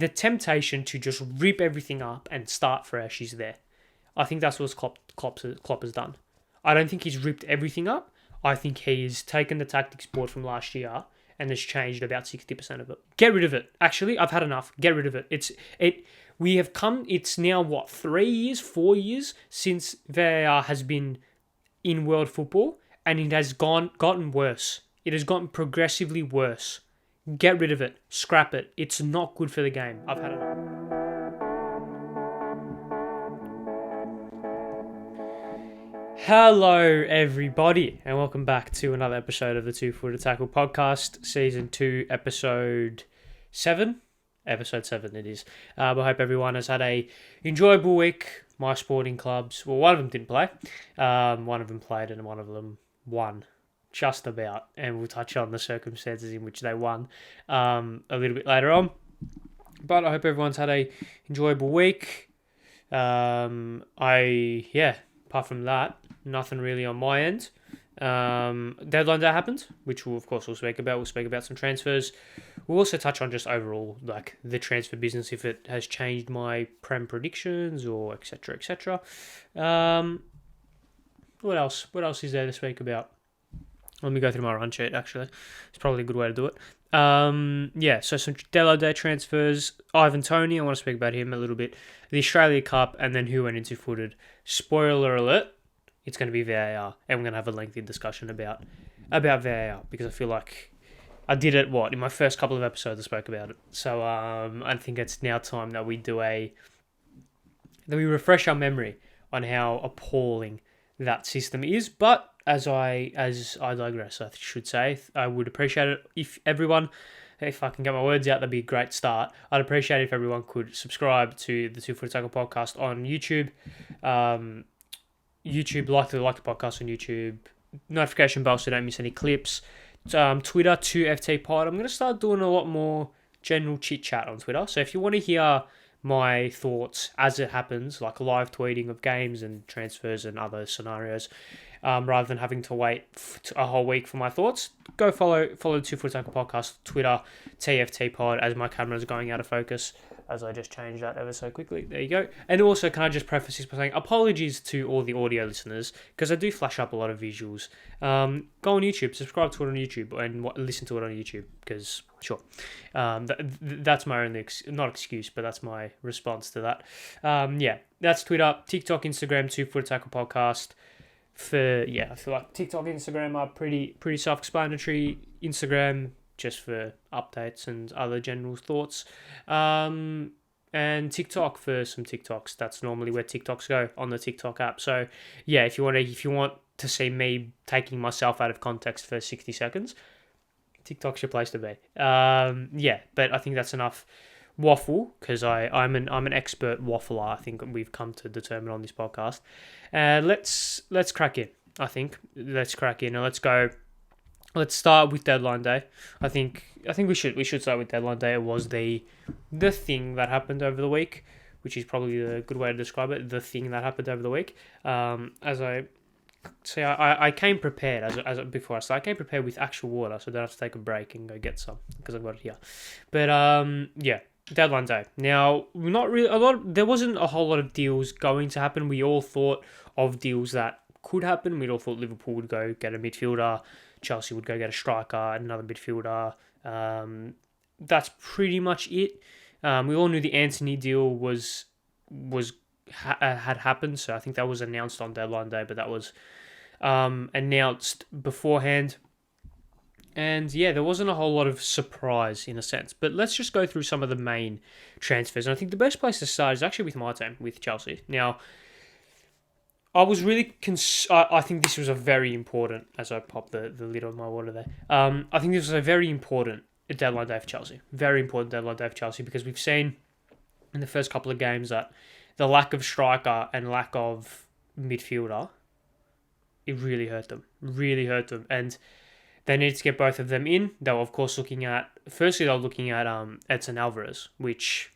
the temptation to just rip everything up and start fresh is there. I think that's what Klopp has done. I don't think he's ripped everything up. I think he's taken the tactics board from last year and has changed about 60% of it. Get rid of it. Actually, I've had enough. Get rid of it. It's now 3 years, 4 years since VAR has been in world football, and it has gotten worse. It has gotten progressively worse. Get rid of it. Scrap it. It's not good for the game. I've had enough. Hello, everybody, and welcome back to another episode of the 2 Footer Tackle Podcast, Season 2, Episode 7. Episode 7 it is. I hope everyone has had a enjoyable week. My sporting clubs, well, one of them didn't play. One of them played and one of them won. Just about. And we'll touch on the circumstances in which they won a little bit later on. But I hope everyone's had a enjoyable week. Apart from that, nothing really on my end. Deadline day happened, which we'll speak about. We'll speak about some transfers. We'll also touch on just overall, like, the transfer business, if it has changed my Prem predictions or etc. etc. What else? What else is there to speak about? Let me go through my run sheet, actually. It's probably a good way to do it. So some deadline day transfers. Ivan Toney, I want to speak about him a little bit. The Australia Cup, and then who went into footed. Spoiler alert, it's going to be VAR, and we're going to have a lengthy discussion about VAR, because I feel like I did it, in my first couple of episodes I spoke about it. So I think it's now time that we refresh our memory on how appalling that system is. But as I digress, I should say, I would appreciate it if I can get my words out, that'd be a great start. I'd appreciate it if everyone could subscribe to the 2 Footer Tackle Podcast on YouTube. Like the podcast on YouTube. Notification bell so you don't miss any clips. Twitter, 2FTPod. I'm going to start doing a lot more general chit-chat on Twitter. So if you want to hear my thoughts as it happens, like live tweeting of games and transfers and other scenarios, rather than having to wait a whole week for my thoughts, go follow the 2 Footer Tackle Podcast, Twitter, TFTPod, as my camera is going out of focus, as I just changed that ever so quickly. There you go. And also, can I just preface this by saying apologies to all the audio listeners, because I do flash up a lot of visuals. Go on YouTube, subscribe to it on YouTube, and listen to it on YouTube, because, sure. That's my only, not excuse, but that's my response to that. That's Twitter, TikTok, Instagram, 2 Footer Tackle Podcast. I feel like TikTok, Instagram are pretty self-explanatory. Instagram, just for updates and other general thoughts. And TikTok for some TikToks. That's normally where TikToks go, on the TikTok app. So, yeah, if you want to see me taking myself out of context for 60 seconds, TikTok's your place to be. But I think that's enough waffle, because I'm an expert waffler, I think we've come to determine on this podcast. Let's crack in. I think let's crack in and let's go. Let's start with deadline day. I think we should start with deadline day. It was the thing that happened over the week, which is probably the good way to describe it. The thing that happened over the week. As I say, I came prepared before I started. I came prepared with actual water, so I don't have to take a break and go get some, because I've got it here. But deadline day. Now, there wasn't a whole lot of deals going to happen. We all thought of deals that could happen. We all thought Liverpool would go get a midfielder, Chelsea would go get a striker, another midfielder. That's pretty much it. We all knew the Antony deal had happened, so I think that was announced on deadline day, but that was announced beforehand. And there wasn't a whole lot of surprise in a sense. But let's just go through some of the main transfers. And I think the best place to start is actually with my team, with Chelsea. Now, I was really I think this was a very important, as I pop the lid on my water there. I think this was a very important deadline day for Chelsea. Very important deadline day for Chelsea, because we've seen in the first couple of games that the lack of striker and lack of midfielder, it really hurt them. Really hurt them. And they needed to get both of them in. They were, of course, looking at Edson Alvarez, which,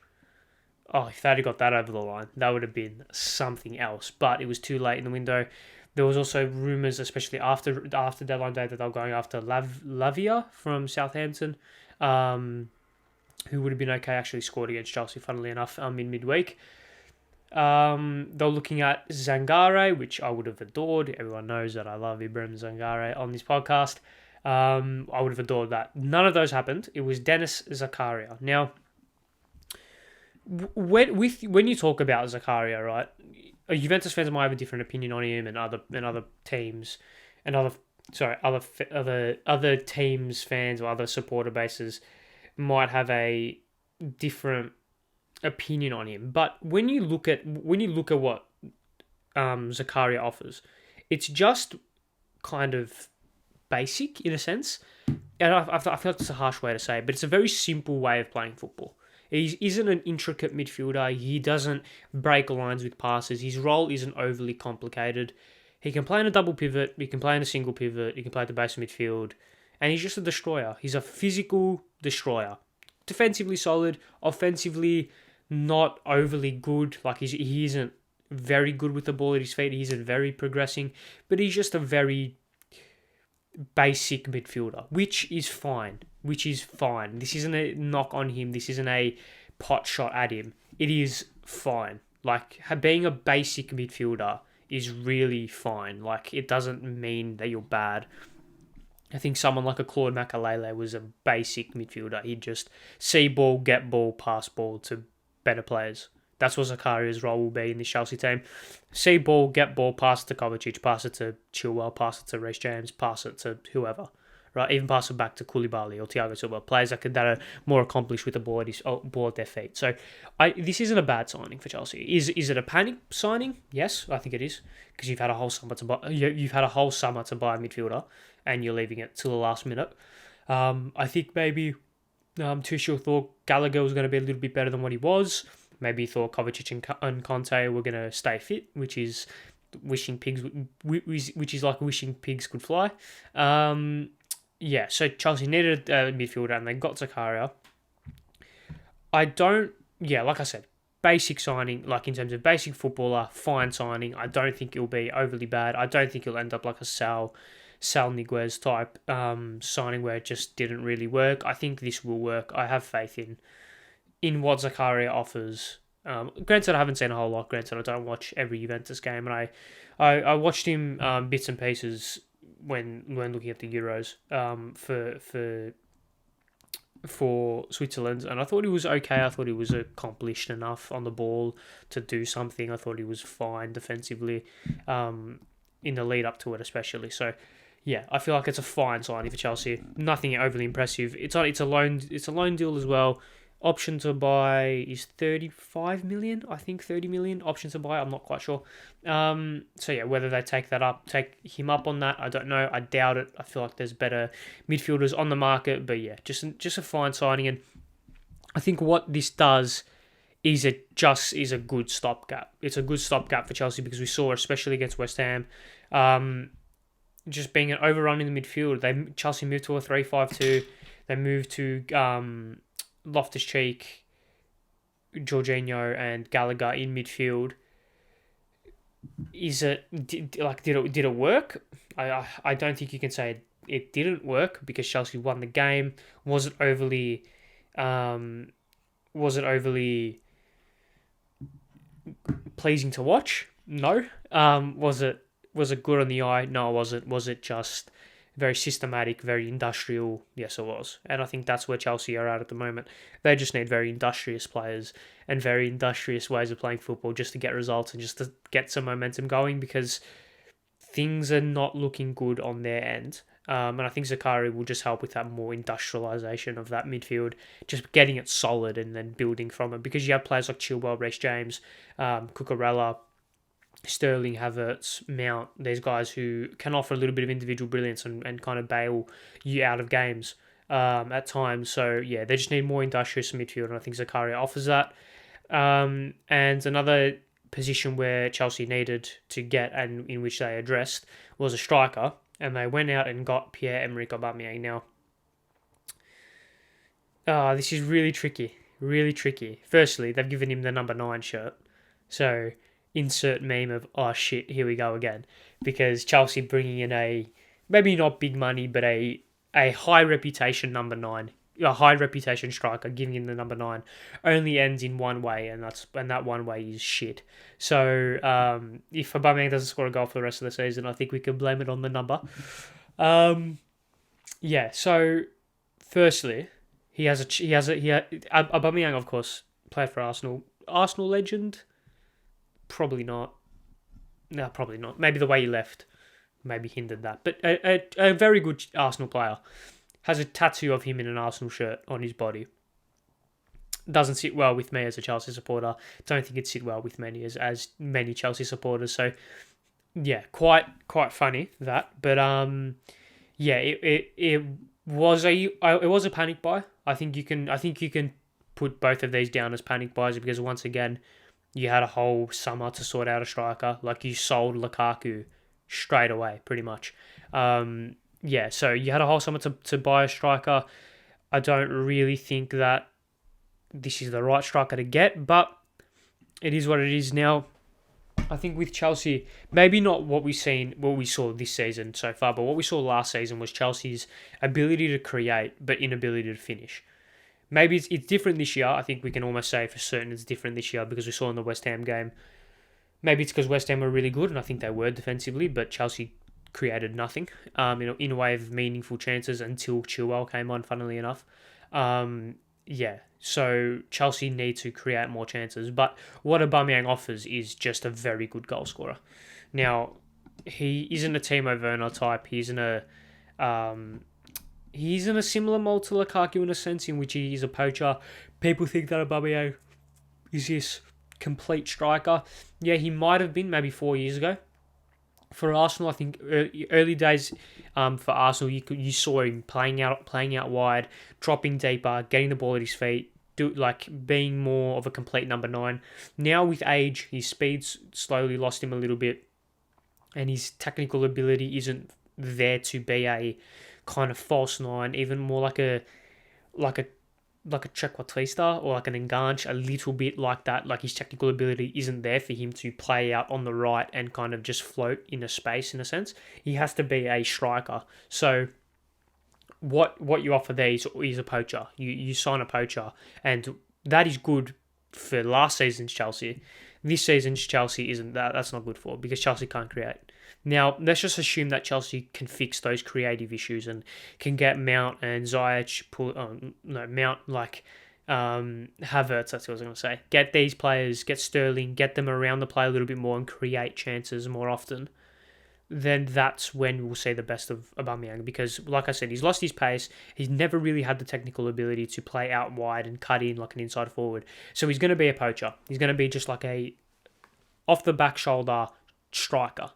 if they'd have got that over the line, that would have been something else. But it was too late in the window. There was also rumours, especially after deadline day, that they were going after Lavia from Southampton. who would have been okay, actually scored against Chelsea, funnily enough, in midweek. They're looking at Zangare, which I would have adored. Everyone knows that I love Ibrahim Zangare on this podcast. I would have adored that. None of those happened. It was Dennis Zakaria. Now, when you talk about Zakaria, right, Juventus fans might have a different opinion on him, and other teams, and other teams fans or other supporter bases might have a different opinion on him. But when you look at what Zakaria offers, it's just kind of basic in a sense. And I feel like it's a harsh way to say it, but it's a very simple way of playing football. He isn't an intricate midfielder. He doesn't break lines with passes. His role isn't overly complicated. He can play in a double pivot. He can play in a single pivot. He can play at the base of midfield. And he's just a destroyer. He's a physical destroyer. Defensively solid. Offensively not overly good. Like he isn't very good with the ball at his feet. He isn't very progressing. But he's just a very basic midfielder, which is fine. This isn't a knock on him. This isn't a pot shot at him. It is fine. Like, being a basic midfielder is really fine. Like, it doesn't mean that you're bad. I think someone like a Claude Makalele was a basic midfielder. He'd just see ball, get ball, pass ball to better players. That's what Zakaria's role will be in this Chelsea team. See ball, get ball, pass it to Kovacic, pass it to Chilwell, pass it to Reece James, pass it to whoever. Right, even pass it back to Koulibaly or Thiago Silva, players that are more accomplished with the ball at their feet. So, this isn't a bad signing for Chelsea. Is it a panic signing? Yes, I think it is, because you've had a whole summer to buy. You've had a whole summer to buy a midfielder, and you're leaving it till the last minute. I think maybe Tuchel thought Gallagher was going to be a little bit better than what he was. Maybe he thought Kovacic and Conte were going to stay fit, which is wishing pigs could fly. Yeah, so Chelsea needed a midfielder and they got Zakaria. Like I said, basic signing, like in terms of basic footballer, fine signing. I don't think it'll be overly bad. I don't think it'll end up like a Sal Niguez type signing where it just didn't really work. I think this will work. I have faith in what Zakaria offers. Granted, I haven't seen a whole lot. Granted, I don't watch every Juventus game, and I watched him bits and pieces when looking at the Euros for Switzerland, and I thought he was okay. I thought he was accomplished enough on the ball to do something. I thought he was fine defensively in the lead up to it, especially. So yeah, I feel like it's a fine signing for Chelsea. Nothing overly impressive. It's a loan deal as well. Option to buy is 35 million, I think 30 million. Option to buy, I'm not quite sure. So yeah, whether they take him up on that, I don't know. I doubt it. I feel like there's better midfielders on the market, but yeah, just a fine signing. And I think what this does is it just is a good stopgap. It's a good stopgap for Chelsea because we saw, especially against West Ham, just being an overrun in the midfield. Chelsea moved to a 3-5-2. They moved to Loftus-Cheek, Jorginho, and Gallagher in midfield. Did it work? I don't think you can say it didn't work because Chelsea won the game. Was it overly pleasing to watch? No. Was it good on the eye? No, it wasn't. Was it just very systematic, very industrial? Yes, it was. And I think that's where Chelsea are at the moment. They just need very industrious players and very industrious ways of playing football just to get results and just to get some momentum going because things are not looking good on their end. And I think Zakaria will just help with that more industrialisation of that midfield, just getting it solid and then building from it. Because you have players like Chilwell, Reece James, Cucurella, Sterling, Havertz, Mount, these guys who can offer a little bit of individual brilliance and kind of bail you out of games at times. So, yeah, they just need more industrious midfield, and I think Zakaria offers that. And another position where Chelsea needed to get and in which they addressed was a striker, and they went out and got Pierre-Emerick Aubameyang. Now, this is really tricky, really tricky. Firstly, they've given him the number 9 shirt, so insert meme of, oh shit, here we go again. Because Chelsea bringing in maybe not big money, but a high reputation number 9 a high reputation striker, giving him the number 9, only ends in one way, and that one way is shit. So if Aubamayang doesn't score a goal for the rest of the season, I think we can blame it on the number. Yeah. So firstly, Aubamayang, of course, played for Arsenal. Arsenal legend? Probably not. No, probably not. Maybe the way he left maybe hindered that. But a very good Arsenal player. Has a tattoo of him in an Arsenal shirt on his body. Doesn't sit well with me as a Chelsea supporter. Don't think it'd sit well with many as many Chelsea supporters. So yeah, quite funny that. But yeah, it was a panic buy. I think you can put both of these down as panic buys because once again, you had a whole summer to sort out a striker. Like you sold Lukaku straight away, pretty much. Yeah, so you had a whole summer to buy a striker. I don't really think that this is the right striker to get, but it is what it is now. I think with Chelsea, maybe not what we saw this season so far, but what we saw last season was Chelsea's ability to create, but inability to finish. Maybe it's different this year. I think we can almost say for certain it's different this year because we saw in the West Ham game. Maybe it's because West Ham were really good, and I think they were defensively, but Chelsea created nothing in a way of meaningful chances until Chilwell came on, funnily enough. Yeah, so Chelsea need to create more chances, but what Aubamayang offers is just a very good goal scorer. Now, he isn't a Timo Werner type. He's in a similar mold to Lukaku in a sense in which he is a poacher. People think that Aubamayang is this complete striker. Yeah, he might have been maybe 4 years ago. For Arsenal, I think early days for Arsenal, you saw him playing out wide, dropping deeper, getting the ball at his feet, being more of a complete number 9. Now with age, his speed's slowly lost him a little bit, and his technical ability isn't there to be a kind of false 9, even more like a Trequartista or like an Enganche, a little bit like that. Like his technical ability isn't there for him to play out on the right and kind of just float in a space in a sense. He has to be a striker. So what you offer there is a poacher. You sign a poacher, and that is good for last season's Chelsea. This season's Chelsea isn't that. That's not good for because Chelsea can't create. Now, let's just assume that Chelsea can fix those creative issues and can get Mount and Ziyech, Havertz, that's what I was going to say. Get these players, get Sterling, get them around the play a little bit more and create chances more often. Then that's when we'll see the best of Aubamayang because, like I said, he's lost his pace. He's never really had the technical ability to play out wide and cut in like an inside forward. So he's going to be a poacher. He's going to be just like a off-the-back shoulder striker.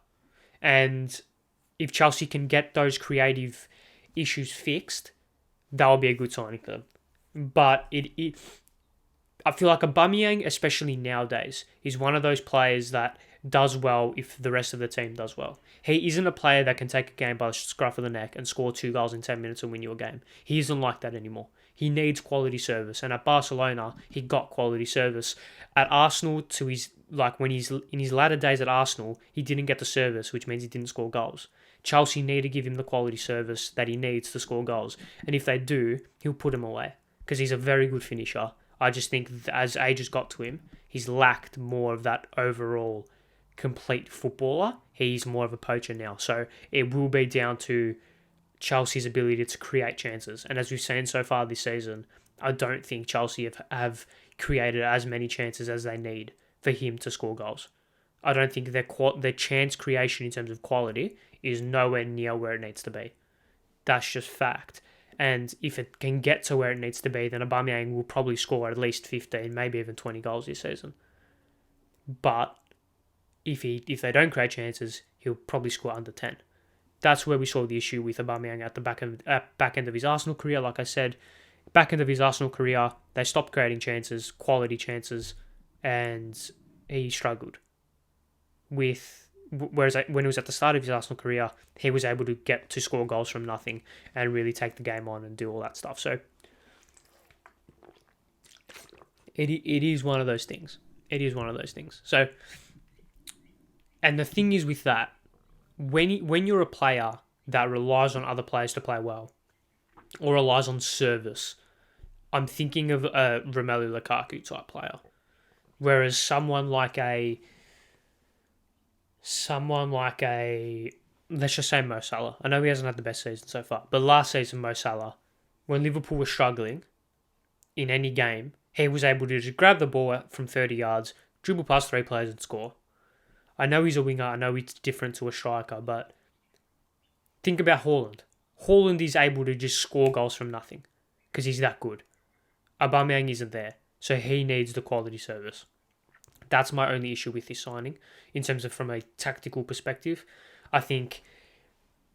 And if Chelsea can get those creative issues fixed, that will be a good signing for them. But I feel like Aubamayang, especially nowadays, is one of those players that does well if the rest of the team does well. He isn't a player that can take a game by the scruff of the neck and score 2 goals in 10 minutes and win you a game. He isn't like that anymore. He needs quality service. And at Barcelona, he got quality service. At Arsenal, when he's in his latter days at Arsenal, he didn't get the service, which means he didn't score goals. Chelsea need to give him the quality service that he needs to score goals. And if they do, he'll put him away because he's a very good finisher. I just think as age has got to him, he's lacked more of that overall complete footballer. He's more of a poacher now. So it will be down to Chelsea's ability to create chances. And as we've seen so far this season, I don't think Chelsea have created as many chances as they need for him to score goals. I don't think their chance creation in terms of quality is nowhere near where it needs to be. That's just fact. And if it can get to where it needs to be, then Aubamayang will probably score at least 15, maybe even 20 goals this season. But if they don't create chances, he'll probably score under 10. That's where we saw the issue with Aubamayang at the back end of his Arsenal career. Like I said, back end of his Arsenal career, they stopped creating chances, quality chances, and he struggled. Whereas when he was at the start of his Arsenal career, he was able to get to score goals from nothing and really take the game on and do all that stuff. So it is one of those things. It is one of those things. So, and the thing is with that, when you're a player that relies on other players to play well, or relies on service, I'm thinking of a Romelu Lukaku type player. Whereas someone like a let's just say Mo Salah. I know he hasn't had the best season so far, but last season Mo Salah, when Liverpool was struggling in any game, he was able to just grab the ball from 30 yards, dribble past 3 players and score. I know he's a winger, I know it's different to a striker, but think about Haaland. Haaland is able to just score goals from nothing because he's that good. Aubamayang isn't there, so he needs the quality service. That's my only issue with this signing in terms of from a tactical perspective. I think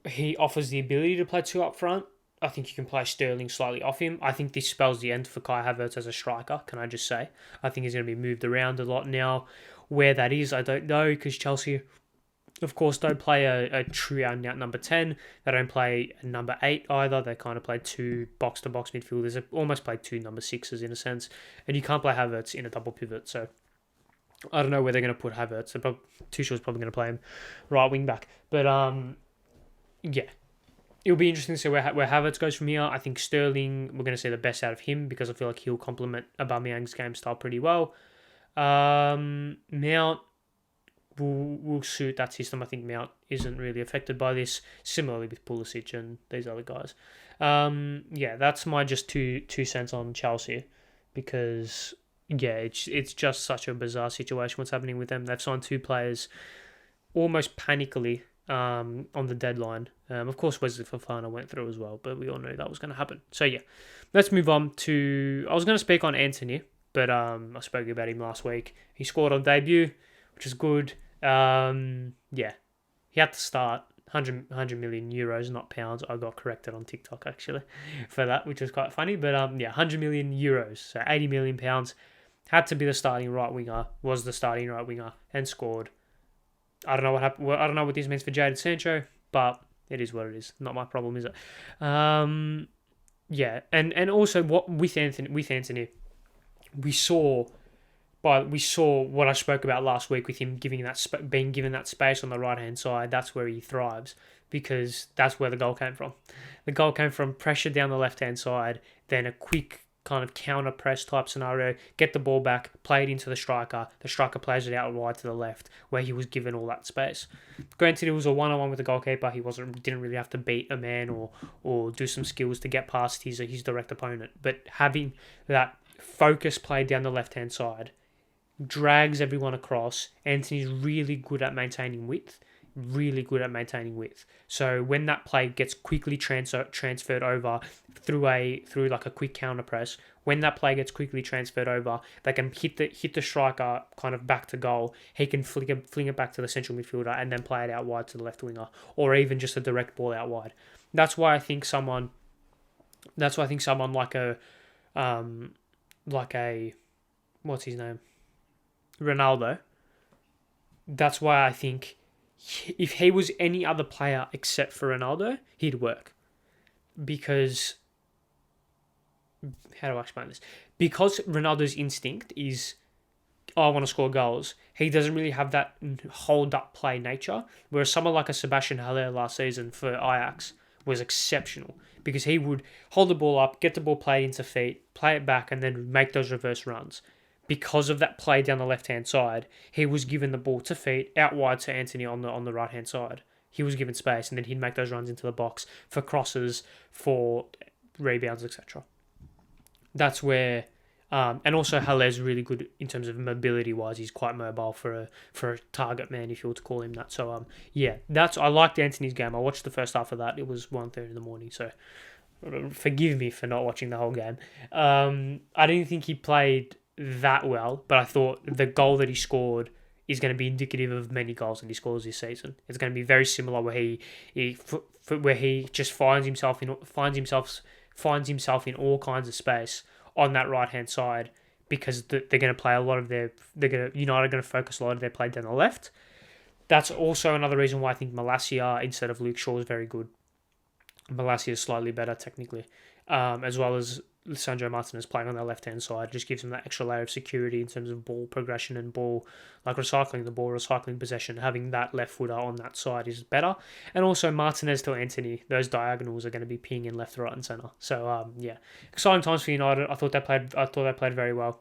he offers the ability to play 2 up front. I think you can play Sterling slightly off him. I think this spells the end for Kai Havertz as a striker, can I just say. I think he's going to be moved around a lot now. Where that is, I don't know, because Chelsea, of course, don't play a true out-and-out number 10. They don't play a number 8 either. They kind of play 2 box-to-box midfielders. They almost play 2 number 6s in a sense. And you can't play Havertz in a double pivot, so I don't know where they're going to put Havertz. Tuchel's probably going to play him right wing back. But, yeah. It'll be interesting to see where Havertz goes from here. I think Sterling, we're going to see the best out of him because I feel like he'll complement Aubameyang's game style pretty well. Mount will suit that system. I think Mount isn't really affected by this. Similarly with Pulisic and these other guys. Yeah, that's my just two cents on Chelsea because yeah, it's just such a bizarre situation what's happening with them. They've signed 2 players almost panically on the deadline. Of course, Wesley Fofana went through as well, but we all knew that was going to happen. So yeah, let's move on to. I was going to speak on Antony, but I spoke about him last week. He scored on debut, which is good. Yeah, he had to start 100 million euros, not pounds. I got corrected on TikTok actually for that, which was quite funny. But yeah, 100 million euros, so 80 million pounds. Had to be the starting right winger. Was the starting right winger and scored. I don't know what happened. I don't know what this means for Jadon Sancho, but it is what it is. Not my problem, is it? Yeah, and also what with Antony, we saw what I spoke about last week with him being given that space on the right hand side. That's where he thrives because that's where the goal came from. The goal came from pressure down the left hand side, then a quick kind of counter press type scenario, get the ball back, play it into the striker plays it out wide to the left where he was given all that space. Granted, it was a one-on-one with the goalkeeper. He didn't really have to beat a man or do some skills to get past his direct opponent, but having that focus play down the left-hand side drags everyone across. Antony's really good at maintaining width. So when that play gets quickly transferred over through like a quick counter press, when that play gets quickly transferred over, they can hit the striker kind of back to goal. He can fling it back to the central midfielder and then play it out wide to the left winger, or even just a direct ball out wide. That's why I think someone like a what's his name, Ronaldo. That's why I think if he was any other player except for Ronaldo, he'd work. Because, how do I explain this? Because Ronaldo's instinct is, I want to score goals, he doesn't really have that hold-up play nature, whereas someone like a Sebastian Haller last season for Ajax was exceptional, because he would hold the ball up, get the ball played into feet, play it back, and then make those reverse runs. Because of that play down the left-hand side, he was given the ball to feet, out wide to Antony on the right-hand side. He was given space, and then he'd make those runs into the box for crosses, for rebounds, etc. That's where, and also Haller's really good in terms of mobility-wise. He's quite mobile for a target man, if you were to call him that. So yeah, I liked Antony's game. I watched the first half of that. It was 1:30 in the morning, so forgive me for not watching the whole game. I didn't think he played that well, but I thought the goal that he scored is going to be indicative of many goals that he scores this season. It's going to be very similar, where he just finds himself in all kinds of space on that right hand side, because they're going to play United are going to focus a lot of their play down the left. That's also another reason why I think Malacia instead of Luke Shaw is very good. Malacia is slightly better technically. as well as Sandro Martinez playing on their left-hand side. Just gives them that extra layer of security in terms of ball progression and ball, like recycling the ball, recycling possession. Having that left footer on that side is better. And also Martinez to Antony, those diagonals are going to be pinging left, right, and centre. So exciting times for United. I thought they played very well.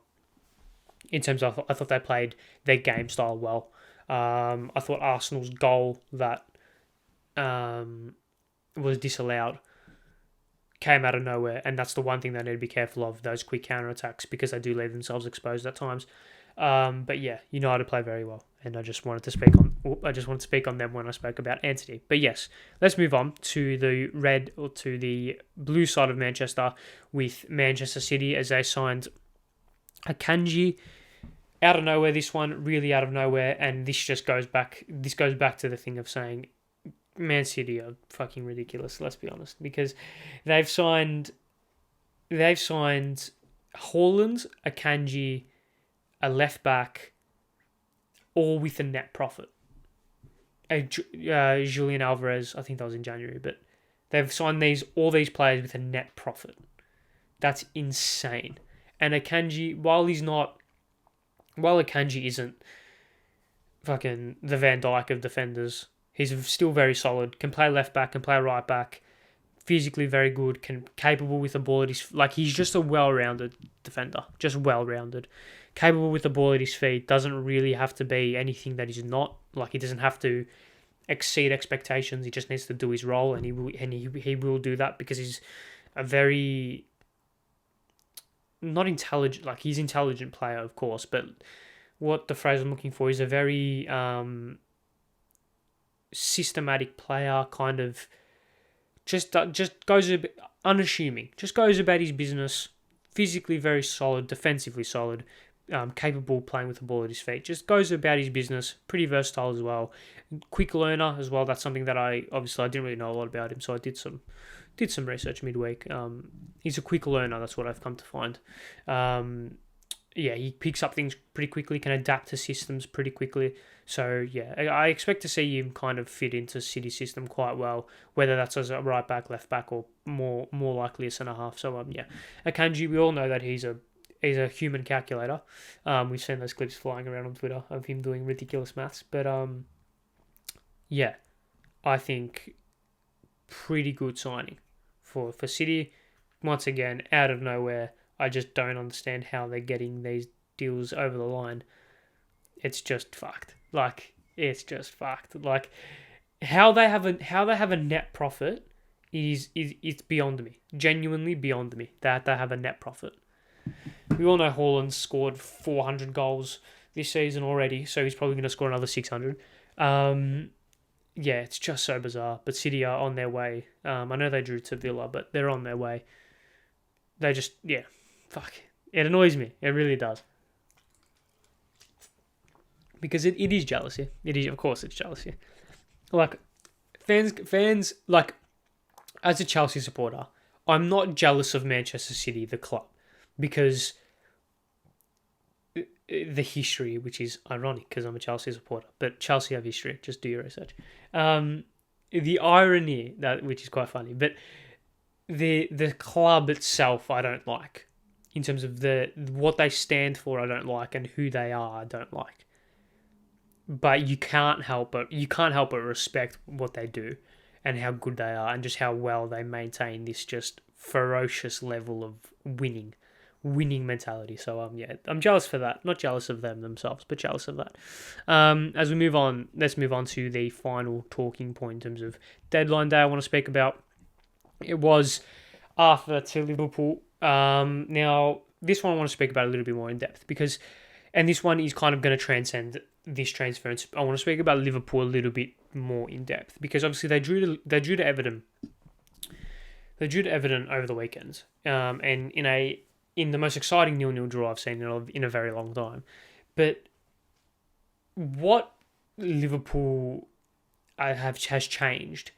In terms of, I thought they played their game style well. I thought Arsenal's goal that was disallowed came out of nowhere, and that's the one thing they need to be careful of, those quick counter-attacks, because they do leave themselves exposed at times. But yeah, United play very well, and I just wanted to speak on them when I spoke about Antony. But yes, let's move on to the blue side of Manchester with Manchester City, as they signed Akanji out of nowhere. This one really out of nowhere, and this goes back to the thing of saying Man City are fucking ridiculous, let's be honest, because they've signed Haaland, Akanji, a left back, all with a net profit. Julian Alvarez, I think that was in January, but they've signed all these players with a net profit. That's insane. And Akanji, while Akanji isn't fucking the Van Dijk of defenders, he's still very solid, can play left back, can play right back, physically very good, capable with the ball at his... Like, he's just a well-rounded defender, just well-rounded. Capable with the ball at his feet, doesn't really have to be anything that he's not. Like, he doesn't have to exceed expectations, he just needs to do his role, and he will do that, because he's a very... not intelligent, like, he's an intelligent player, of course, but what the phrase I'm looking for is a very... systematic player, kind of just goes a bit unassuming, just goes about his business, physically very solid, defensively solid, capable playing with the ball at his feet, just goes about his business, pretty versatile as well, quick learner as well. That's something that I didn't really know a lot about him, so I did some research midweek. He's a quick learner, that's what I've come to find. He picks up things pretty quickly, can adapt to systems pretty quickly. So, yeah, I expect to see him kind of fit into City system quite well, whether that's as a right back, left back, or more likely a centre-half. So, Akanji, we all know that he's a human calculator. We've seen those clips flying around on Twitter of him doing ridiculous maths. But, I think pretty good signing for City. Once again, out of nowhere. I just don't understand how they're getting these deals over the line. It's just fucked. Like, it's just fucked. Like, how they have a net profit is it's beyond me. Genuinely beyond me that they have a net profit. We all know Haaland's scored 400 goals this season already, so he's probably going to score another 600. It's just so bizarre. But City are on their way. I know they drew to Villa, but they're on their way. They just, fuck. It annoys me. It really does. Because it is jealousy. It is, of course, it's jealousy. Like, fans, like, as a Chelsea supporter, I'm not jealous of Manchester City, the club, because the history, which is ironic because I'm a Chelsea supporter, but Chelsea have history. Just do your research. The irony, which is quite funny, but the club itself, I don't like. In terms of what they stand for, I don't like, and who they are, I don't like. But you can't help but respect what they do and how good they are and just how well they maintain this just ferocious level of winning mentality. So I'm jealous for that. Not jealous of them themselves, but jealous of that. As we move on, let's move on to the final talking point in terms of deadline day I want to speak about. It was Arthur to Liverpool. Now, this one I want to speak about a little bit more in depth and this one is kind of going to transcend this transfer. I want to speak about Liverpool a little bit more in depth because obviously they drew to Everton. They drew to Everton over the weekend, and in the most exciting 0-0 draw I've seen in a very long time. But what Liverpool has changed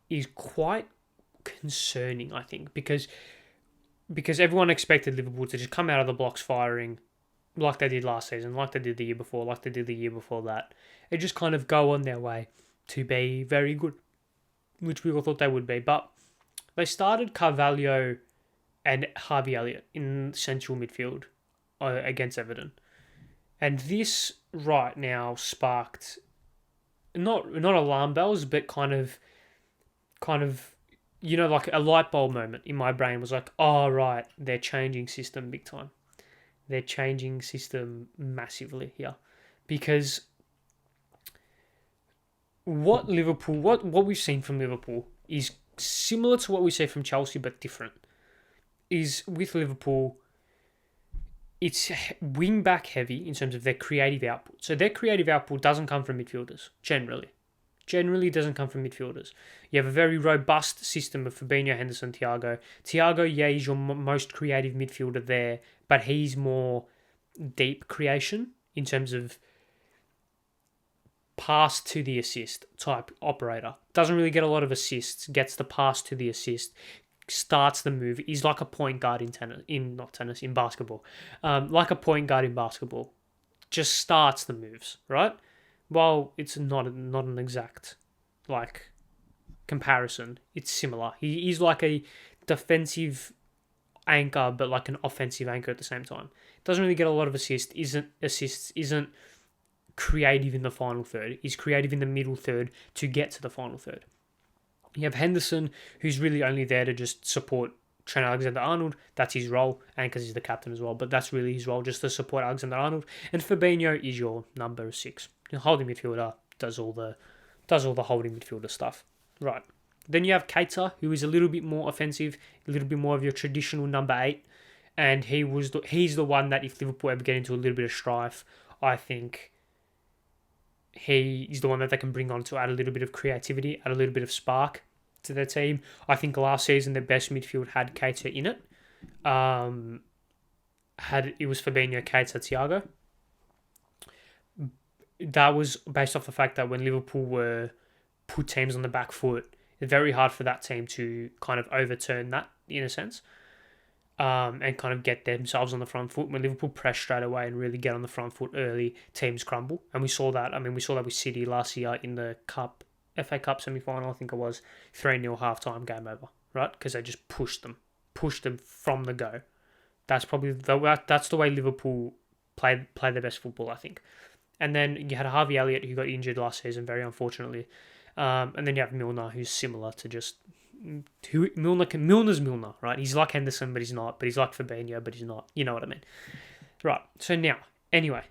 is quite concerning, I think, because everyone expected Liverpool to just come out of the blocks firing like they did last season, like they did the year before, like they did the year before that. It just kind of go on their way to be very good, which we all thought they would be. But they started Carvalho and Harvey Elliott in central midfield against Everton. And this right now sparked not alarm bells, but kind of like a light bulb moment in my brain was like, oh right, they're changing system big time. They're changing system massively here, because what we've seen from Liverpool is similar to what we see from Chelsea, but different. Is with Liverpool, it's wing back heavy in terms of their creative output. So their creative output doesn't come from midfielders, generally. Generally doesn't come from midfielders. You have a very robust system of Fabinho, Henderson, Thiago. Thiago, yeah, is your most creative midfielder there, but he's more deep creation in terms of pass to the assist type operator. Doesn't really get a lot of assists, gets the pass to the assist, starts the move. He's like a point guard in basketball. Like a point guard in basketball. Just starts the moves, right? Well, it's not an exact like comparison. It's similar. He's like a defensive anchor, but like an offensive anchor at the same time. Doesn't really get a lot of assists. Isn't creative in the final third. He's creative in the middle third to get to the final third. You have Henderson, who's really only there to just support Trent Alexander-Arnold. That's his role, and because he's the captain as well, but that's really his role, just to support Alexander-Arnold. And Fabinho is your number 6. Your holding midfielder does all the holding midfielder stuff. Right. Then you have Keita, who is a little bit more offensive, a little bit more of your traditional number 8, and he's the one that if Liverpool ever get into a little bit of strife, I think he is the one that they can bring on to add a little bit of creativity, add a little bit of spark to their team. I think last season their best midfield had Keita in it. It was Fabinho, Keita, Thiago. That was based off the fact that when Liverpool were put teams on the back foot, it's very hard for that team to kind of overturn that in a sense. And kind of get themselves on the front foot. When Liverpool press straight away and really get on the front foot early, teams crumble. And we saw that. We saw that with City last year in the FA Cup semi-final, I think it was 3-0 half-time, game over, right? Because they just pushed them from the go. That's the way Liverpool play their best football, I think. And then you had Harvey Elliott, who got injured last season, very unfortunately. And then you have Milner, who's similar to just... Milner's Milner, right? He's like Henderson, but he's not. But he's like Fabinho, but he's not. You know what I mean? Right. So now, anyway,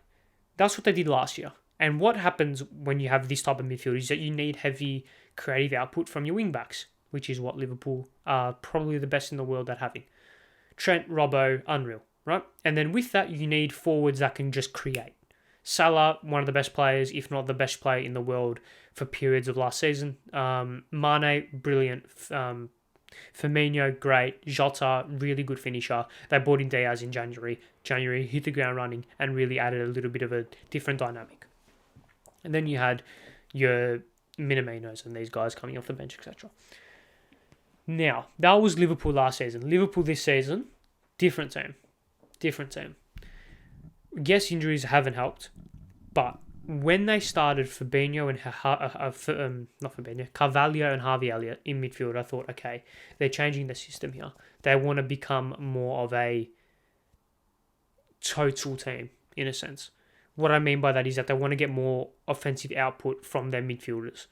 that's what they did last year. And what happens when you have this type of midfield is that you need heavy creative output from your wing-backs, which is what Liverpool are probably the best in the world at having. Trent, Robbo, unreal, right? And then with that, you need forwards that can just create. Salah, one of the best players, if not the best player in the world for periods of last season. Mane, brilliant. Firmino, great. Jota, really good finisher. They brought in Diaz in January. Hit the ground running and really added a little bit of a different dynamic. And then you had your Minaminos and these guys coming off the bench, etc. Now, that was Liverpool last season. Liverpool this season, different team. Yes, injuries haven't helped, but when they started Fabinho and Carvalho and Harvey Elliott in midfield, I thought, okay, they're changing the system here. They want to become more of a total team, in a sense. What I mean by that is that they want to get more offensive output from their midfielders.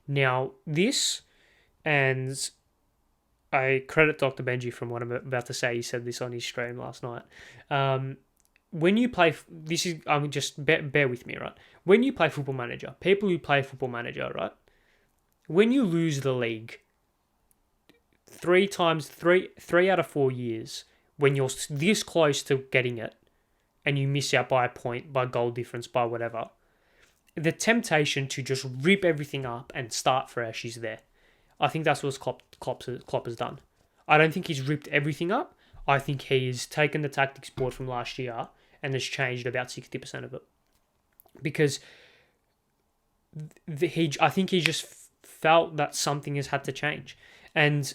Now, this, and I credit Dr. Benji from what I'm about to say. He said this on his stream last night. When you play, just bear with me, right? When you play Football Manager, people who play Football Manager, right? When you lose the league, 3 out of 4 years, when you're this close to getting it, and you miss out by a point, by goal difference, by whatever, the temptation to just rip everything up and start fresh is there. I think that's what Klopp has done. I don't think he's ripped everything up. I think he's taken the tactics board from last year and has changed about 60% of it. Because I think he just felt that something has had to change. And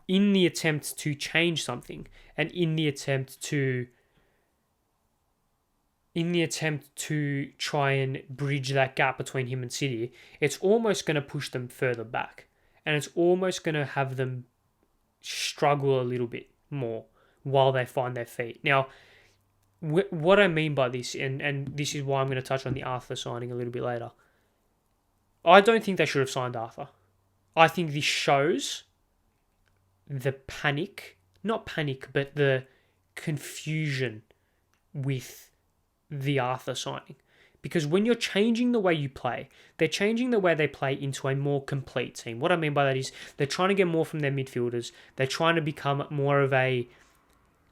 in the attempt to change something, and in the attempt to try and bridge that gap between him and City, it's almost going to push them further back. And it's almost going to have them struggle a little bit. more while they find their feet. Now, what I mean by this, and this is why I'm going to touch on the Arthur signing a little bit later. I don't think they should have signed Arthur. I think this shows the panic, not panic, but the confusion with the Arthur signing. Because when you're changing the way you play, they're changing the way they play into a more complete team. What I mean by that is they're trying to get more from their midfielders. They're trying to become more of a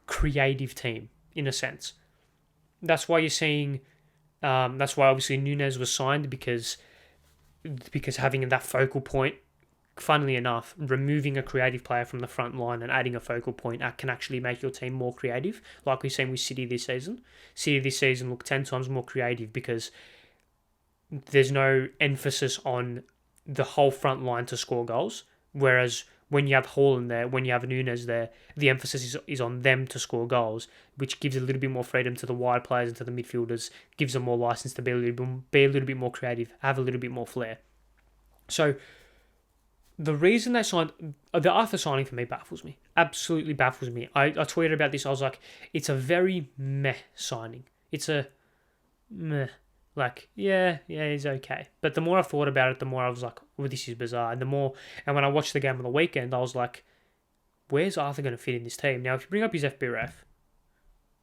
creative team, in a sense. That's why you're seeing, that's why obviously Nunez was signed, because having that focal point, funnily enough, removing a creative player from the front line and adding a focal point can actually make your team more creative, like we've seen with City this season. City this season look 10 times more creative because there's no emphasis on the whole front line to score goals, whereas when you have Haaland there, when you have Nunez there, the emphasis is on them to score goals, which gives a little bit more freedom to the wide players and to the midfielders, gives them more license to be a little bit more creative, have a little bit more flair. So the reason they signed, the Arthur signing for me baffles me. Absolutely baffles me. I tweeted about this. I was like, it's a very meh signing. It's a meh. Like, yeah, he's okay. But the more I thought about it, the more I was like, well, this is bizarre. And when I watched the game on the weekend, I was like, where's Arthur going to fit in this team? Now, if you bring up his FBref,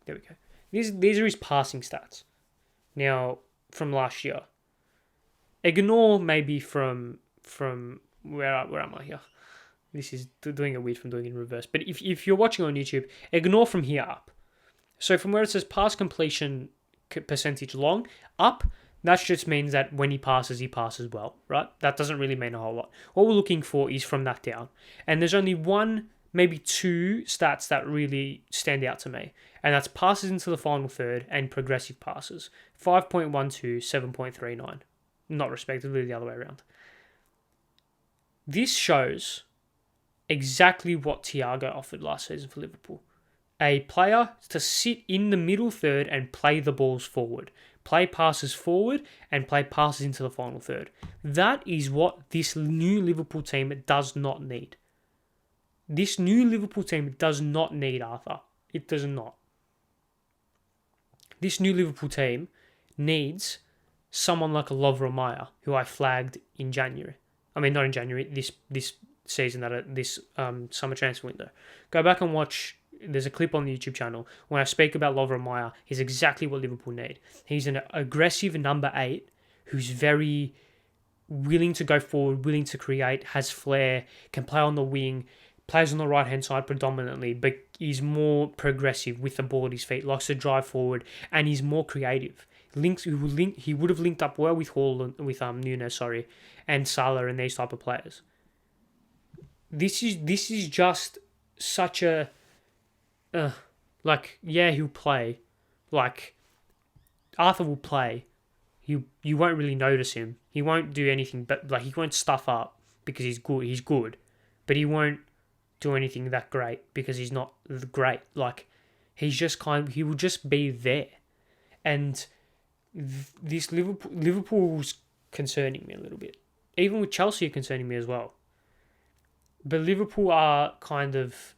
there we go. These are his passing stats. Now, from last year. Ignore maybe from where am I here? This is doing it weird from doing it in reverse. But if you're watching on YouTube, ignore from here up. So from where it says pass completion percentage long, up, that just means that when he passes well, right? That doesn't really mean a whole lot. What we're looking for is from that down. And there's only one, maybe two stats that really stand out to me. And that's passes into the final third and progressive passes. 5.12, 7.39. Not respectively, the other way around. This shows exactly what Thiago offered last season for Liverpool. A player to sit in the middle third and play the balls forward. Play passes forward and play passes into the final third. That is what this new Liverpool team does not need. This new Liverpool team does not need Arthur. It does not. This new Liverpool team needs someone like a Aubamayang, who I flagged in January. I mean, not in January, this season, this summer transfer window. Go back and watch. There's a clip on the YouTube channel when I speak about Aubamayang. He's exactly what Liverpool need. He's an aggressive number 8 who's very willing to go forward, willing to create, has flair, can play on the wing, plays on the right-hand side predominantly, but he's more progressive with the ball at his feet, likes to drive forward, and he's more creative. He would have linked up well with Nunez, and Salah and these type of players. This is just such a he'll play. Like, Arthur will play. You won't really notice him. He won't do anything, but he won't stuff up because he's good. He's good, but he won't do anything that great because he's not great. Like, he's just he will just be there, and this Liverpool's concerning me a little bit. Even with Chelsea are concerning me as well. But Liverpool are kind of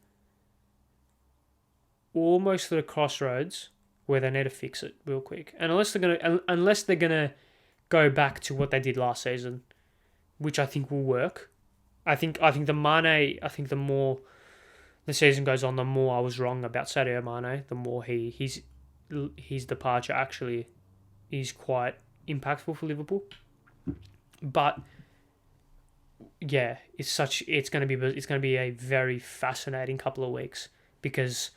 almost at a crossroads where they need to fix it real quick. And unless they're gonna go back to what they did last season, which I think will work. I think the more the season goes on, the more I was wrong about Sadio Mane, the more his departure actually is quite impactful for Liverpool. But yeah, it's going to be a very fascinating couple of weeks, because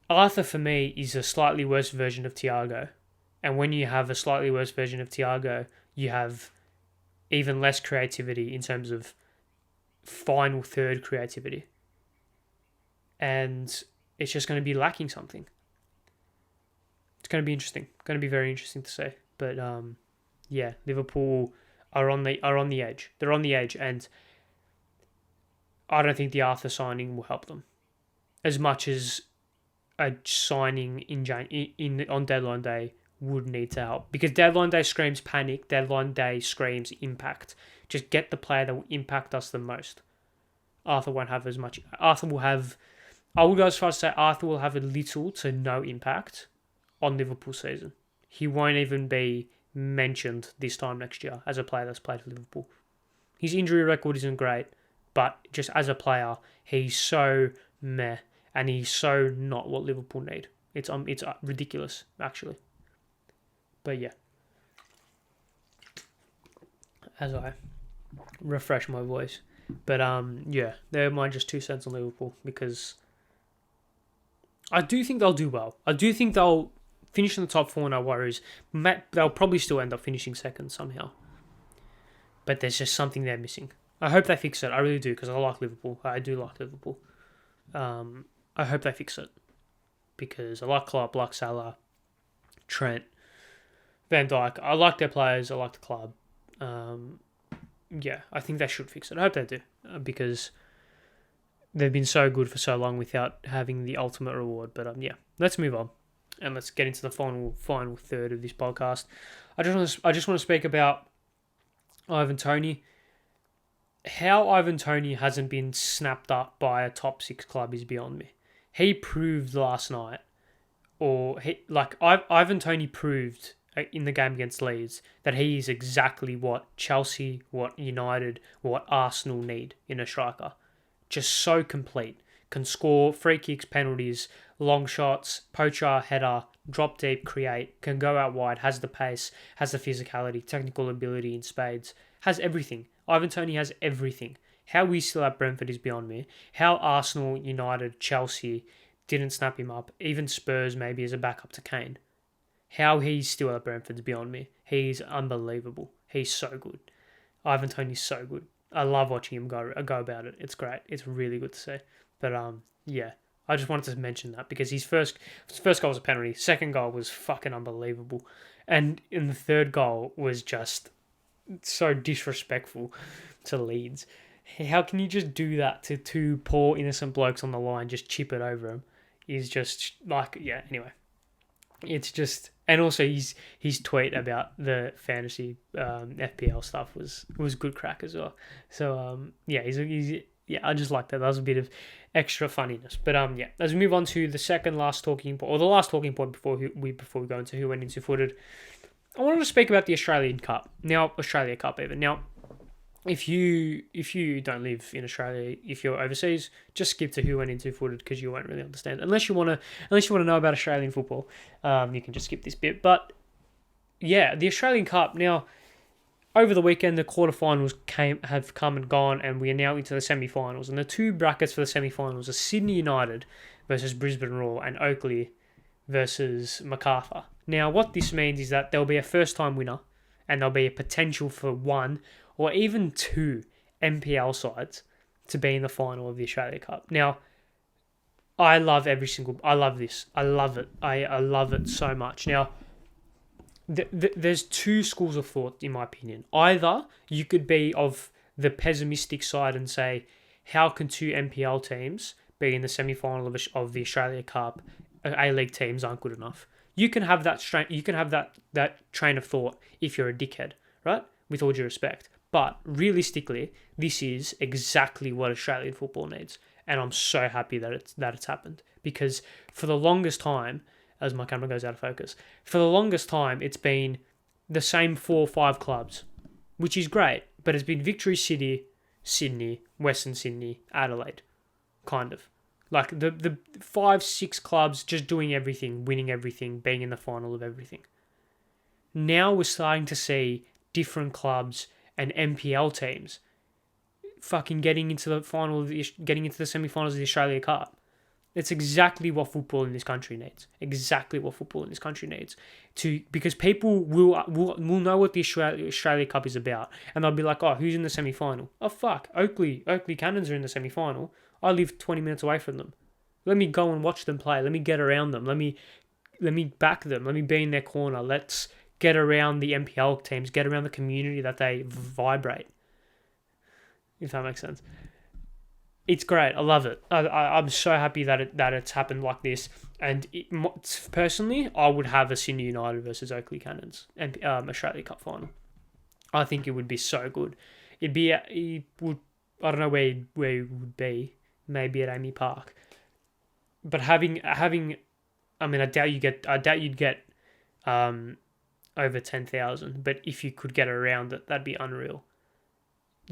Arthur for me is a slightly worse version of Thiago, and when you have a slightly worse version of Thiago, you have even less creativity in terms of final third creativity, and it's just going to be lacking something. It's going to be interesting. Going to be very interesting to see. But yeah, Liverpool are on the edge. They're on the edge, and I don't think the Arthur signing will help them as much as a signing on deadline day would need to help, because deadline day screams panic. Deadline day screams impact. Just get the player that will impact us the most. Arthur won't have as much. Arthur will have I would go as far as to say Arthur will have a little to no impact on Liverpool's season. He won't even be mentioned this time next year as a player that's played for Liverpool. His injury record isn't great, but just as a player, he's so meh, and he's so not what Liverpool need. It's ridiculous, actually. But yeah, as I refresh my voice. But yeah, they're my just 2 cents on Liverpool, because I do think they'll do well. I do think they'll finish in the top 4, no worries. They'll probably still end up finishing second somehow. But there's just something they're missing. I hope they fix it. I really do, because I like Liverpool. I do like Liverpool. I hope they fix it, because I like Klopp, like Salah, Trent, Van Dijk. I like their players. I like the club. Yeah, I think they should fix it. I hope they do, because they've been so good for so long without having the ultimate reward. But yeah, let's move on, and let's get into the final third of this podcast. I just want to speak about Ivan Toney. How Ivan Toney hasn't been snapped up by a top 6 club is beyond me. He proved last night, Ivan Toney proved in the game against Leeds that he is exactly what Chelsea, what United, what Arsenal need in a striker. Just so complete. Can score free kicks, penalties, long shots, poacher, header, drop deep, create, can go out wide, has the pace, has the physicality, technical ability in spades, has everything. Ivan Toney has everything. How we still at Brentford is beyond me. How Arsenal, United, Chelsea didn't snap him up. Even Spurs maybe as a backup to Kane. How he's still at Brentford is beyond me. He's unbelievable. He's so good. Ivan Toney's so good. I love watching him go about it. It's great. It's really good to see. But yeah, I just wanted to mention that, because his first goal was a penalty. Second goal was fucking unbelievable. And in the third goal was just so disrespectful to Leeds. How can you just do that to 2 poor innocent blokes on the line, just chip it over them? Is just like, yeah, anyway. It's just, and also his tweet about the fantasy FPL stuff was good crack as well. So yeah, yeah, I just like that. That was a bit of extra funniness. But yeah, as we move on to the last talking point before we go into who went into footed, I wanted to speak about the Australia Cup even. Now, if you don't live in Australia, if you're overseas, just skip to who went into footed, because you won't really understand. Unless you want to know about Australian football, you can just skip this bit. But yeah, the Australian Cup. Now, over the weekend, the quarterfinals have come and gone, and we are now into the semi-finals. And the 2 brackets for the semi-finals are Sydney United versus Brisbane Roar, and Oakley versus Macarthur. Now, what this means is that there'll be a first-time winner, and there'll be a potential for 1 or even 2 NPL sides to be in the final of the Australia Cup. Now, I love this. I love it. I love it so much. Now, there's 2 schools of thought, in my opinion. Either you could be of the pessimistic side and say, how can 2 NPL teams be in the semi-final of the Australia Cup? A-League teams aren't good enough. You can have that train of thought if you're a dickhead, right? With all due respect. But realistically, this is exactly what Australian football needs. And I'm so happy that it's happened. Because for the longest time, as my camera goes out of focus, for the longest time, it's been the same 4 or 5 clubs, which is great. But it's been Victory City, Sydney, Western Sydney, Adelaide, kind of. Like the 5, 6 clubs just doing everything, winning everything, being in the final of everything. Now we're starting to see different clubs and NPL teams fucking getting into the semi-finals of the Australia Cup. It's exactly what football in this country needs. Because people will know what the Australia Cup is about, and they'll be like, oh, who's in the semi-final? Oh fuck, Oakley Cannons are in the semi-final. I live 20 minutes away from them. Let me go and watch them play. Let me get around them. Let me back them. Let me be in their corner. Let's get around the NPL teams. Get around the community that they vibrate. If that makes sense. It's great. I love it. I'm so happy that it's happened like this. And personally, I would have a Sydney United versus Oakley Cannons and Australia Cup final. I think it would be so good. I don't know where it would be. Maybe at Amy Park. but having, I mean, I doubt you'd get over 10,000. But if you could get around it, that'd be unreal.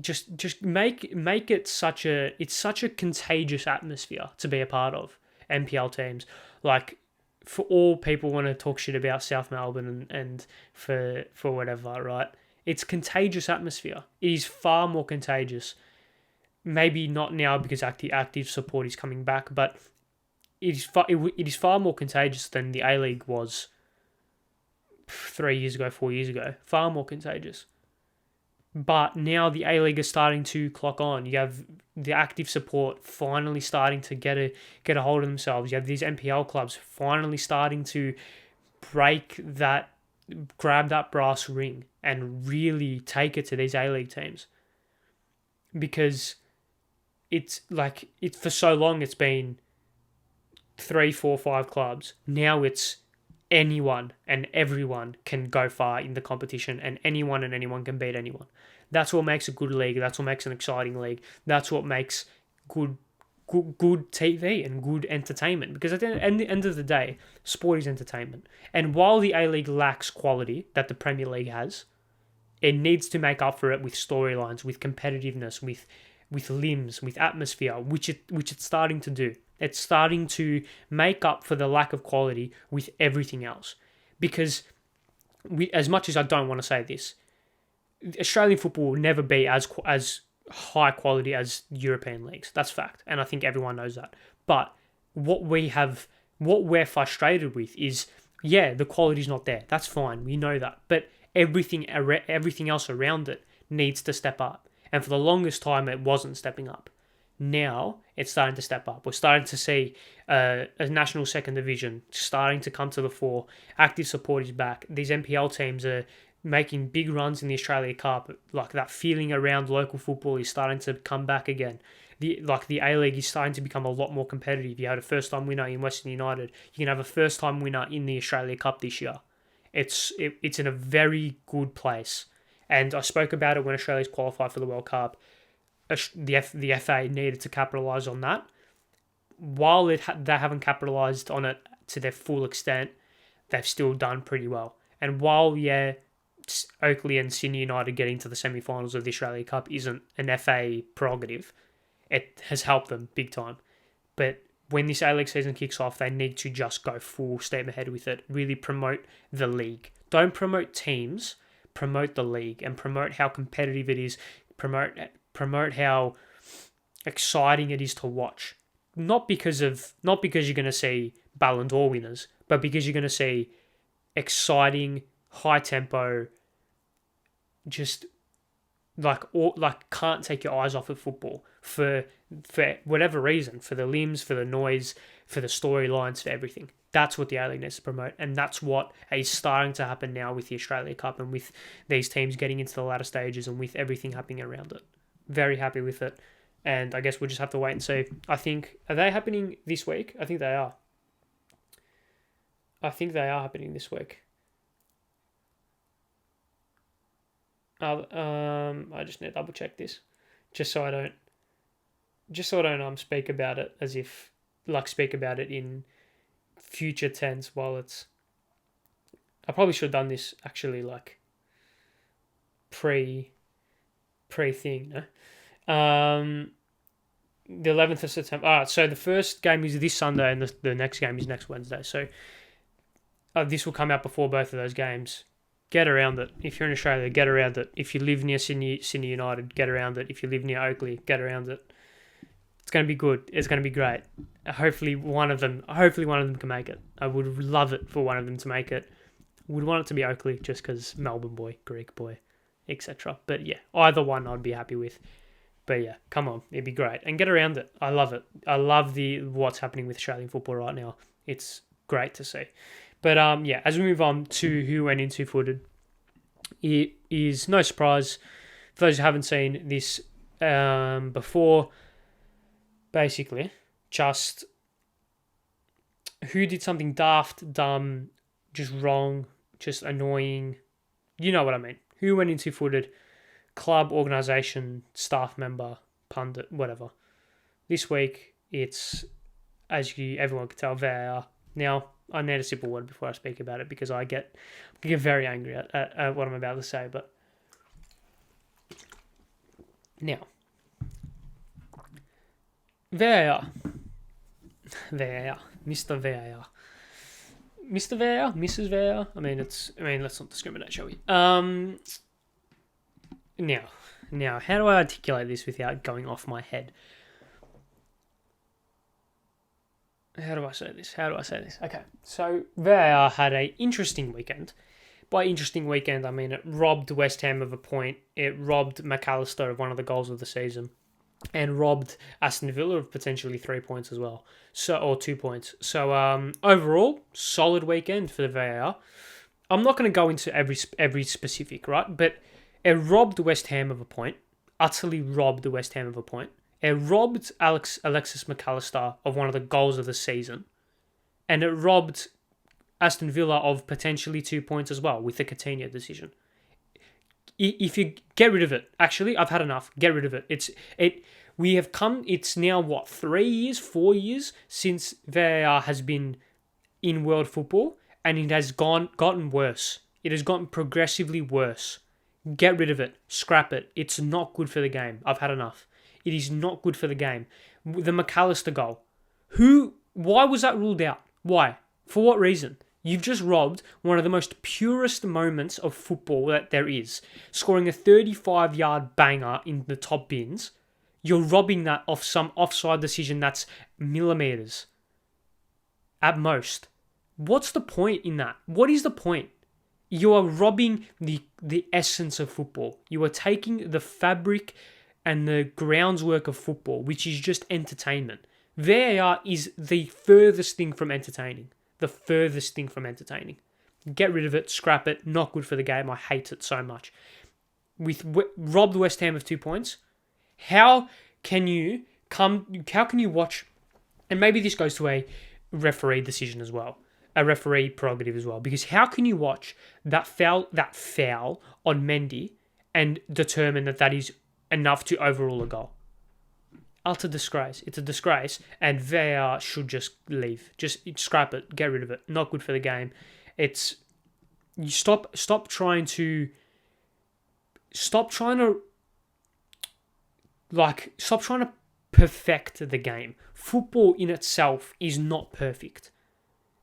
Just make it it's such a contagious atmosphere to be a part of. NPL teams, like, for all people want to talk shit about South Melbourne and for whatever, right? It's contagious atmosphere. It is far more contagious. Maybe not now because active support is coming back, but it is far more contagious than the A-League was 3 years ago, 4 years ago. Far more contagious. But now the A-League is starting to clock on. You have the active support finally starting to get a hold of themselves. You have these NPL clubs finally starting to grab that brass ring and really take it to these A-League teams. Because it's like, for so long it's been 3, 4, 5 clubs. Now it's anyone and everyone can go far in the competition, and anyone can beat anyone. That's what makes a good league. That's what makes an exciting league. That's what makes good TV and good entertainment. Because at the end of the day, sport is entertainment. And while the A-League lacks quality that the Premier League has, it needs to make up for it with storylines, with competitiveness, with limbs, with atmosphere, which it's starting to do. It's starting to make up for the lack of quality with everything else. Because as much as I don't want to say this, Australian football will never be as high quality as European leagues. That's fact, and I think everyone knows that. But what we're frustrated with is, the quality's not there. That's fine, we know that. But everything else around it needs to step up. And for the longest time, it wasn't stepping up. Now it's starting to step up. We're starting to see a national second division starting to come to the fore. Active support is back. These NPL teams are making big runs in the Australia Cup. Like, that feeling around local football is starting to come back again. The A-League is starting to become a lot more competitive. You had a first-time winner in Western United. You can have a first-time winner in the Australia Cup this year. It's in a very good place. And I spoke about it when Australia's qualified for the World Cup. The FA needed to capitalise on that. While they haven't capitalised on it to their full extent, they've still done pretty well. And while, Oakley and Sydney United getting to the semi-finals of the Australia Cup isn't an FA prerogative, it has helped them big time. But when this A-League season kicks off, they need to just go full steam ahead with it. Really promote the league. Don't promote teams. Promote the league and promote how competitive it is. Promote how exciting it is to watch. Not because you're going to see Ballon d'Or winners, but because you're going to see exciting, high tempo, just can't take your eyes off of football for whatever reason, for the limbs, for the noise, for the storylines, for everything. That's what the A-League needs to promote, and that's what is starting to happen now with the Australia Cup and with these teams getting into the latter stages and with everything happening around it. Very happy with it, and I guess we'll just have to wait and see. I think, are they happening this week? I think they are. I think they are happening this week. I just need to double check this, just so I don't speak about it as if speak about it in future tense while it's. I probably should have done this actually pre thing. No? The 11th of September. Alright, so the first game is this Sunday and the next game is next Wednesday. So this will come out before both of those games. Get around it. If you're in Australia, get around it. If you live near Sydney United, get around it. If you live near Oakley, get around it. It's going to be good. It's going to be great. Hopefully one of them can make it. I would love it for one of them to make it. Would want it to be Oakley just because Melbourne boy, Greek boy, etc. But yeah, either one I'd be happy with. But yeah, come on, it'd be great. And get around it. I love it. I love what's happening with Australian football right now. It's great to see. But as we move on to who went in two-footed, it is no surprise for those who haven't seen this before. Basically, just who did something daft, dumb, just wrong, just annoying. You know what I mean. Who went in two-footed, club, organisation, staff member, pundit, whatever. This week, it's everyone can tell, VAR. Now, I need a sip of water before I speak about it because I get very angry at what I'm about to say. But now, VAR, Mr. VAR, Mr. VAR, Mrs. VAR. Let's not discriminate, shall we? Now, how do I articulate this without going off my head? How do I say this? Okay, so VAR had an interesting weekend. By interesting weekend, I mean it robbed West Ham of a point. It robbed McAllister of one of the goals of the season, and robbed Aston Villa of potentially 3 points as well. Or 2 points. So overall, solid weekend for the VAR. I'm not going to go into every specific, right? But it robbed West Ham of a point. Utterly robbed the West Ham of a point. It robbed Alexis McAllister of one of the goals of the season. And it robbed Aston Villa of potentially 2 points as well with the Coutinho decision. If you get rid of it, actually, I've had enough. Get rid of it. It's now 3 years, 4 years since VAR has been in world football, and it has gotten worse. It has gotten progressively worse. Get rid of it. Scrap it. It's not good for the game. I've had enough. It is not good for the game. The McAllister goal. Why was that ruled out? Why? For what reason? You've just robbed one of the most purest moments of football that there is. Scoring a 35-yard banger in the top bins. You're robbing that off some offside decision that's millimetres. At most. What's the point in that? What is the point? You are robbing the essence of football. You are taking the fabric and the groundswork of football, which is just entertainment. VAR is the furthest thing from entertaining. The furthest thing from entertaining. Get rid of it, scrap it, not good for the game. I hate it so much. Robbed West Ham of 2 points. How can you watch, and maybe this goes to a referee decision as well, a referee prerogative as well, because how can you watch that foul on Mendy and determine that is enough to overrule a goal? Utter disgrace. It's a disgrace, and VAR should just leave. Just scrap it. Get rid of it. Not good for the game. Stop trying to perfect the game. Football in itself is not perfect.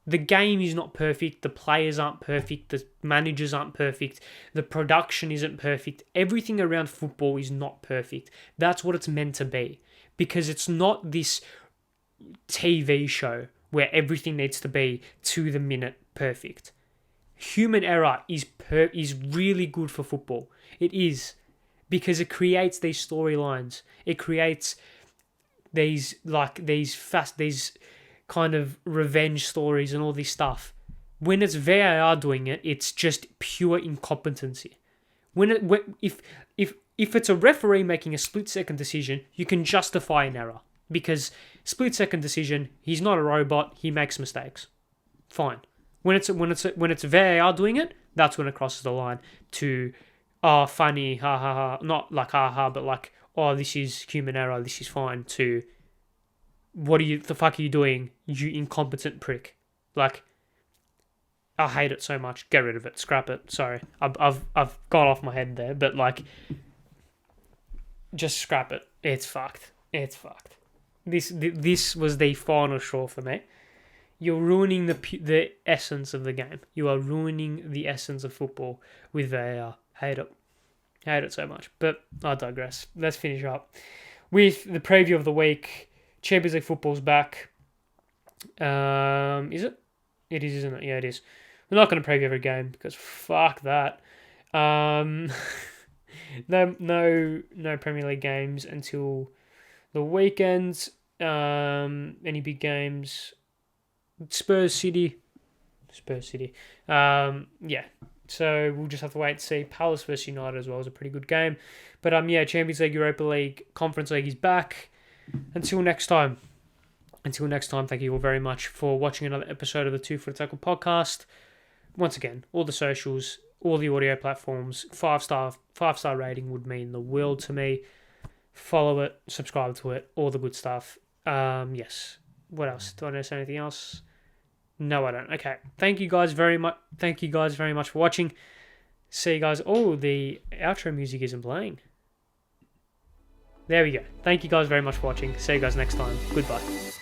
The game is not perfect. The players aren't perfect. The managers aren't perfect. The production isn't perfect. Everything around football is not perfect. That's what it's meant to be. Because it's not this TV show where everything needs to be to the minute perfect. Human error is really good for football. It is. Because it creates these storylines. It creates these kind of revenge stories and all this stuff. When it's VAR doing it, it's just pure incompetency. If it's a referee making a split-second decision, you can justify an error. Because split-second decision, he's not a robot, he makes mistakes. Fine. When it's VAR doing it, that's when it crosses the line to, oh, funny, ha ha ha. Not like ha ha, but like, oh, this is human error, this is fine, to, what the fuck are you doing, you incompetent prick? Like, I hate it so much. Get rid of it. Scrap it. Sorry. I've got off my head there, but like, just scrap it. It's fucked. It's fucked. This was the final straw for me. You're ruining the essence of the game. You are ruining the essence of football with VAR. Hate it. Hate it so much. But I digress. Let's finish up with the preview of the week. Champions League football's back. Is it? It is, isn't it? Yeah, it is. We're not going to preview every game because fuck that. No Premier League games until the weekends. Any big games? Spurs City. Yeah. So we'll just have to wait and see. Palace versus United as well is a pretty good game. But Champions League, Europa League, Conference League is back. Until next time, thank you all very much for watching another episode of the 2 Foot Tackle podcast. Once again, all the socials, all the audio platforms, 5-star rating would mean the world to me. Follow it, subscribe to it, all the good stuff. Yes, What else? Do I know anything else? No, I don't. Okay. Thank you guys very much. Thank you guys very much for watching. See you guys. Oh, the outro music isn't playing. There we go. Thank you guys very much for watching. See you guys next time. Goodbye.